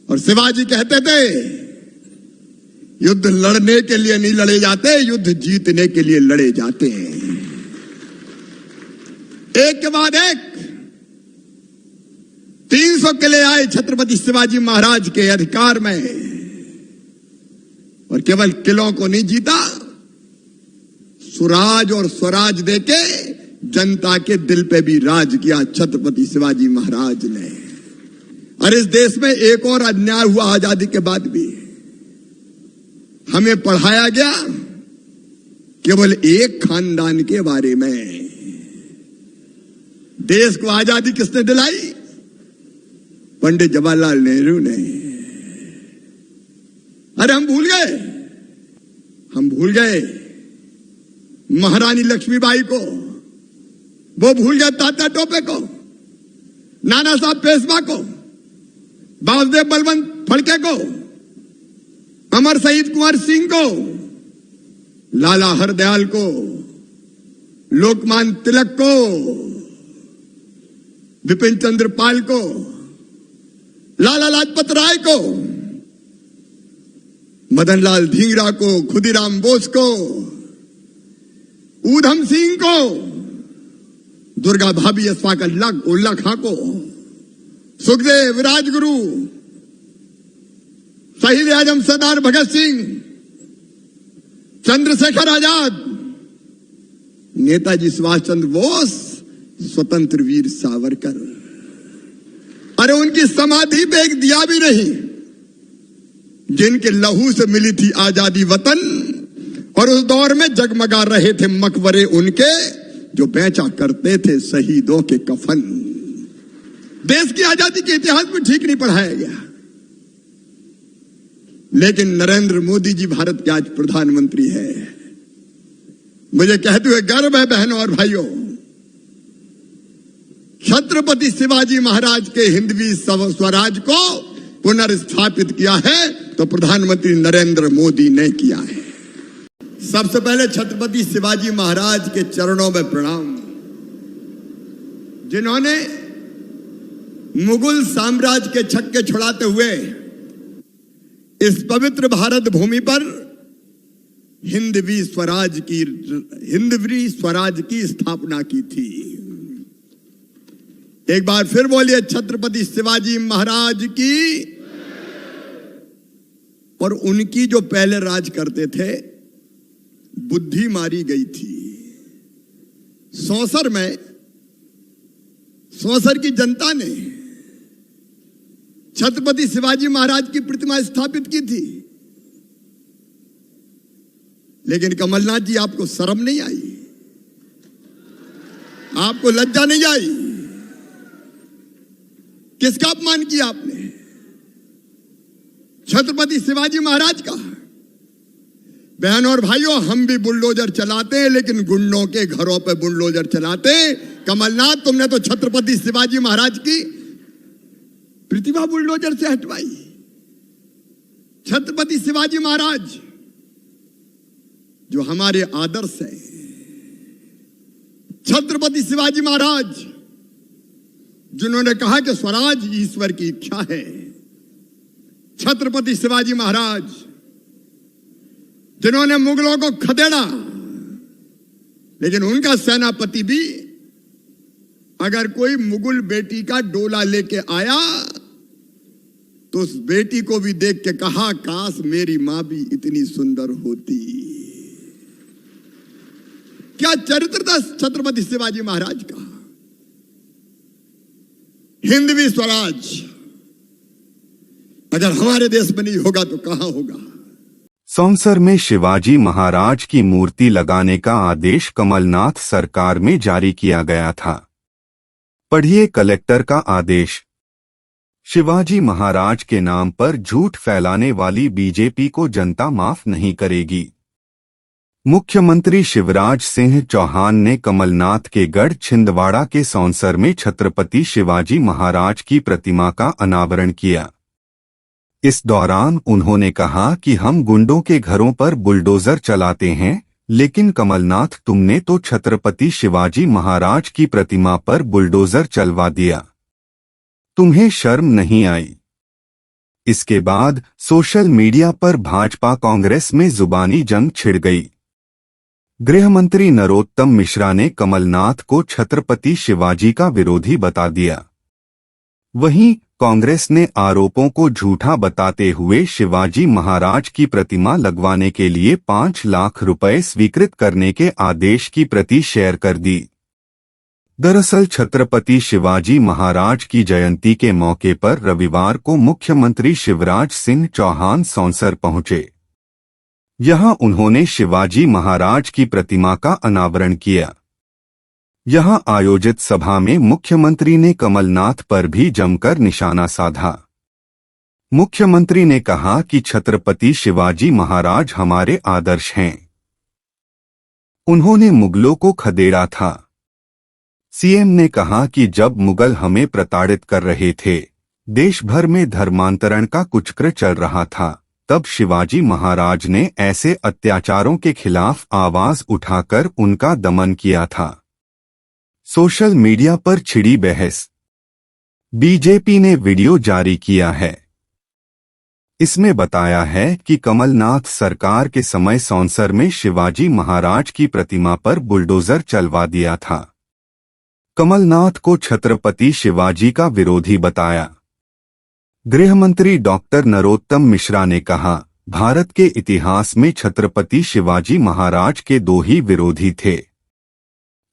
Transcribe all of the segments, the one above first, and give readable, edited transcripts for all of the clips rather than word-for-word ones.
और शिवाजी कहते थे, युद्ध लड़ने के लिए नहीं लड़े जाते, युद्ध जीतने के लिए लड़े जाते हैं। एक के बाद एक 300 किले आए छत्रपति शिवाजी महाराज के अधिकार में, और केवल किलों को नहीं जीता, सुराज और स्वराज देके जनता के दिल पे भी राज किया छत्रपति शिवाजी महाराज ने। और इस देश में एक और अन्याय हुआ आजादी के बाद भी, हमें पढ़ाया गया केवल एक खानदान के बारे में। देश को आजादी किसने दिलाई? पंडित जवाहरलाल नेहरू ने। अरे हम भूल गए महारानी लक्ष्मीबाई को, वो भूल गए तात्या टोपे को, नाना साहब पेशवा को, वासुदेव बलवंत फड़के को, अमर शहीद कुंवर सिंह को, लाला हरदयाल को, लोकमान्य तिलक को, विपिन चंद्र पाल को, लाला लाजपत राय को, मदन लाल धिंगरा को, खुदीराम बोस को, ऊधम सिंह को, दुर्गा भाभी अस्फाक उल्ला खां को, सुखदेव, राजगुरु, शहीद आजम सरदार भगत सिंह, चंद्रशेखर आजाद, नेताजी सुभाष चंद्र बोस, स्वतंत्र वीर सावरकर। अरे उनकी समाधि पे एक दिया भी नहीं, जिनके लहू से मिली थी आजादी वतन, और उस दौर में जगमगा रहे थे मकबरे उनके, जो बेचा करते थे शहीदों के कफन। देश की आजादी के इतिहास में ठीक नहीं पढ़ाया गया। लेकिन नरेंद्र मोदी जी भारत के आज प्रधानमंत्री है। मुझे कहते हुए गर्व है बहनों और भाइयों, छत्रपति शिवाजी महाराज के हिंदवी स्वराज को पुनर्स्थापित किया है तो प्रधानमंत्री नरेंद्र मोदी ने किया है। सबसे पहले छत्रपति शिवाजी महाराज के चरणों में प्रणाम, जिन्होंने मुगल साम्राज्य के छक्के छुड़ाते हुए इस पवित्र भारत भूमि पर हिंदवी स्वराज की स्थापना की थी। एक बार फिर बोलिए, छत्रपति शिवाजी महाराज की। और उनकी जो पहले राज करते थे, बुद्धि मारी गई थी। सौंसर की जनता ने छत्रपति शिवाजी महाराज की प्रतिमा स्थापित की थी। लेकिन कमलनाथ जी, आपको शर्म नहीं आई? आपको लज्जा नहीं आई? किसका अपमान किया आपने? छत्रपति शिवाजी महाराज का। बहनों और भाइयों, हम भी बुलडोजर चलाते हैं, लेकिन गुंडों के घरों पे बुलडोजर चलाते। कमलनाथ, तुमने तो छत्रपति शिवाजी महाराज की प्रतिभा बुलडोजर से हटवाई। छत्रपति शिवाजी महाराज जो हमारे आदर्श है, छत्रपति शिवाजी महाराज जिन्होंने कहा कि स्वराज ईश्वर की इच्छा है, छत्रपति शिवाजी महाराज जिन्होंने मुगलों को खदेड़ा, लेकिन उनका सेनापति भी अगर कोई मुगल बेटी का डोला लेके आया तो उस बेटी को भी देख के कहा, काश मेरी मां भी इतनी सुंदर होती। क्या चरित्र था छत्रपति शिवाजी महाराज का। हिंदवी स्वराज अगर हमारे देश में नहीं होगा तो कहां होगा। सौंसर में शिवाजी महाराज की मूर्ति लगाने का आदेश कमलनाथ सरकार में जारी किया गया था। पढ़िए कलेक्टर का आदेश। शिवाजी महाराज के नाम पर झूठ फैलाने वाली बीजेपी को जनता माफ नहीं करेगी। मुख्यमंत्री शिवराज सिंह चौहान ने कमलनाथ के गढ़ छिंदवाड़ा के सौंसर में छत्रपति शिवाजी महाराज की प्रतिमा का अनावरण किया। इस दौरान उन्होंने कहा कि हम गुंडों के घरों पर बुलडोजर चलाते हैं, लेकिन कमलनाथ, तुमने तो छत्रपति शिवाजी महाराज की प्रतिमा पर बुलडोजर चलवा दिया। तुम्हें शर्म नहीं आई? इसके बाद सोशल मीडिया पर भाजपा कांग्रेस में जुबानी जंग छिड़ गई। गृह मंत्री नरोत्तम मिश्रा ने कमलनाथ को छत्रपति शिवाजी का विरोधी बता दिया। वहीं कांग्रेस ने आरोपों को झूठा बताते हुए शिवाजी महाराज की प्रतिमा लगवाने के लिए 5 लाख रुपए स्वीकृत करने के आदेश की प्रति शेयर कर दी। दरअसल छत्रपति शिवाजी महाराज की जयंती के मौके पर रविवार को मुख्यमंत्री शिवराज सिंह चौहान सौंसर पहुंचे। यहां उन्होंने शिवाजी महाराज की प्रतिमा का अनावरण किया। यहां आयोजित सभा में मुख्यमंत्री ने कमलनाथ पर भी जमकर निशाना साधा। मुख्यमंत्री ने कहा कि छत्रपति शिवाजी महाराज हमारे आदर्श हैं। उन्होंने मुगलों को खदेड़ा था। सीएम ने कहा कि जब मुगल हमें प्रताड़ित कर रहे थे, देश भर में धर्मांतरण का कुचक्र चल रहा था, तब शिवाजी महाराज ने ऐसे अत्याचारों के खिलाफ आवाज उठाकर उनका दमन किया था। सोशल मीडिया पर छिड़ी बहस। बीजेपी ने वीडियो जारी किया है। इसमें बताया है कि कमलनाथ सरकार के समय सौंसर में शिवाजी महाराज की प्रतिमा पर बुलडोजर चलवा दिया था। कमलनाथ को छत्रपति शिवाजी का विरोधी बताया। गृह मंत्री डॉक्टर नरोत्तम मिश्रा ने कहा, भारत के इतिहास में छत्रपति शिवाजी महाराज के 2 ही विरोधी थे।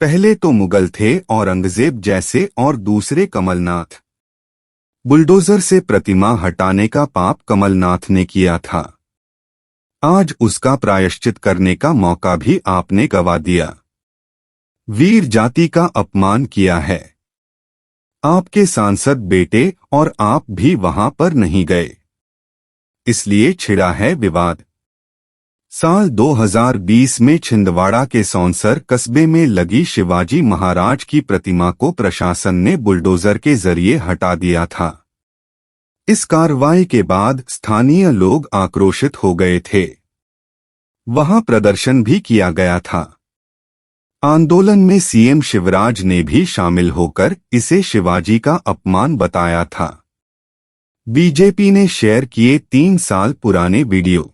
पहले तो मुगल थे औरंगजेब जैसे, और दूसरे कमलनाथ। बुलडोजर से प्रतिमा हटाने का पाप कमलनाथ ने किया था। आज उसका प्रायश्चित करने का मौका भी आपने गंवा दिया। वीर जाति का अपमान किया है। आपके सांसद बेटे और आप भी वहां पर नहीं गए, इसलिए छिड़ा है विवाद। साल 2020 में छिंदवाड़ा के सौंसर कस्बे में लगी शिवाजी महाराज की प्रतिमा को प्रशासन ने बुलडोजर के जरिए हटा दिया था। इस कार्रवाई के बाद स्थानीय लोग आक्रोशित हो गए थे। वहां प्रदर्शन भी किया गया था। आंदोलन में सीएम शिवराज ने भी शामिल होकर इसे शिवाजी का अपमान बताया था। बीजेपी ने शेयर किए 3 साल पुराने वीडियो।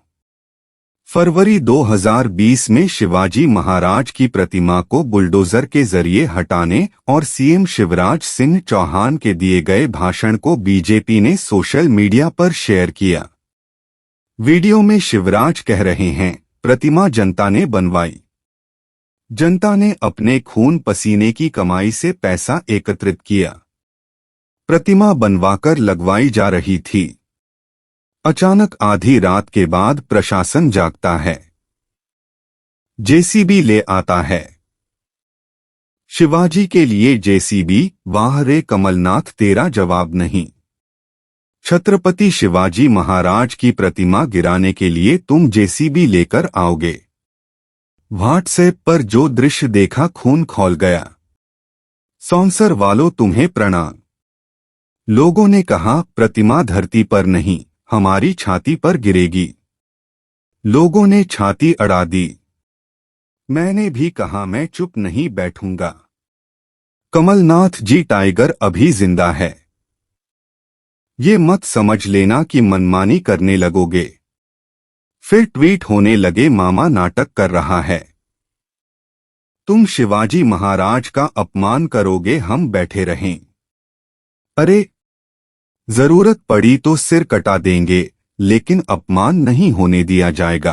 फरवरी 2020 में शिवाजी महाराज की प्रतिमा को बुलडोजर के जरिए हटाने और सीएम शिवराज सिंह चौहान के दिए गए भाषण को बीजेपी ने सोशल मीडिया पर शेयर किया। वीडियो में शिवराज कह रहे हैं, प्रतिमा जनता ने बनवाई। जनता ने अपने खून पसीने की कमाई से पैसा एकत्रित किया। प्रतिमा बनवाकर लगवाई जा रही थी। अचानक आधी रात के बाद प्रशासन जागता है, जेसीबी ले आता है। शिवाजी के लिए जेसीबी, वाह रे कमलनाथ तेरा जवाब नहीं। छत्रपति शिवाजी महाराज की प्रतिमा गिराने के लिए तुम जेसीबी लेकर आओगे। व्हाट्सएप पर जो दृश्य देखा खून खौल गया। सौंसर वालों तुम्हें प्रणाम। लोगों ने कहा, प्रतिमा धरती पर नहीं, हमारी छाती पर गिरेगी। लोगों ने छाती अड़ा दी। मैंने भी कहा मैं चुप नहीं बैठूंगा। कमलनाथ जी टाइगर अभी जिंदा है। ये मत समझ लेना कि मनमानी करने लगोगे। फिर ट्वीट होने लगे, मामा नाटक कर रहा है। तुम शिवाजी महाराज का अपमान करोगे, हम बैठे रहें। अरे जरूरत पड़ी तो सिर कटा देंगे, लेकिन अपमान नहीं होने दिया जाएगा।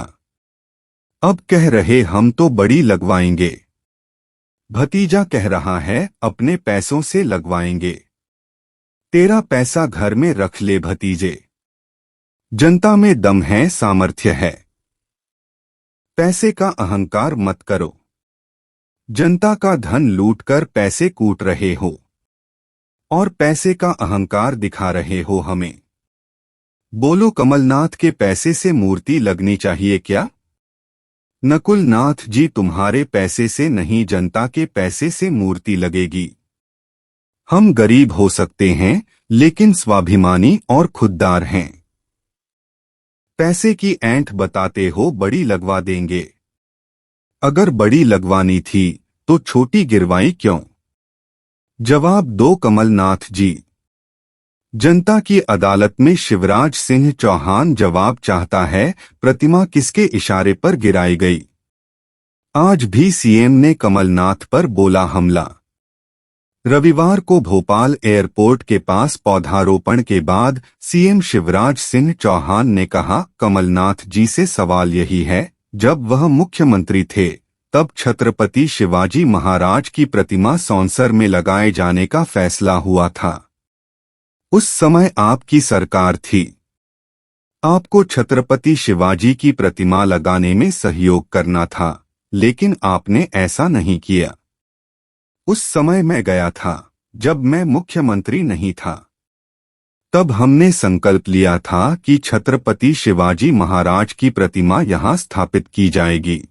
अब कह रहे हम तो बड़ी लगवाएंगे। भतीजा कह रहा है अपने पैसों से लगवाएंगे। तेरा पैसा घर में रख ले भतीजे। जनता में दम है, सामर्थ्य है। पैसे का अहंकार मत करो। जनता का धन लूटकर पैसे कूट रहे हो और पैसे का अहंकार दिखा रहे हो हमें। बोलो, कमलनाथ के पैसे से मूर्ति लगनी चाहिए क्या? नकुल नाथ जी, तुम्हारे पैसे से नहीं, जनता के पैसे से मूर्ति लगेगी। हम गरीब हो सकते हैं, लेकिन स्वाभिमानी और खुददार हैं। पैसे की ऐंठ बताते हो बड़ी लगवा देंगे। अगर बड़ी लगवानी थी तो छोटी गिरवाई क्यों? जवाब दो कमलनाथ जी। जनता की अदालत में शिवराज सिंह चौहान जवाब चाहता है, प्रतिमा किसके इशारे पर गिराई गई? आज भी सीएम ने कमलनाथ पर बोला हमला। रविवार को भोपाल एयरपोर्ट के पास पौधारोपण के बाद सीएम शिवराज सिंह चौहान ने कहा, कमलनाथ जी से सवाल यही है, जब वह मुख्यमंत्री थे तब छत्रपति शिवाजी महाराज की प्रतिमा सौंसर में लगाए जाने का फैसला हुआ था। उस समय आपकी सरकार थी। आपको छत्रपति शिवाजी की प्रतिमा लगाने में सहयोग करना था, लेकिन आपने ऐसा नहीं किया। उस समय मैं गया था जब मैं मुख्यमंत्री नहीं था। तब हमने संकल्प लिया था कि छत्रपति शिवाजी महाराज की प्रतिमा यहां स्थापित की जाएगी।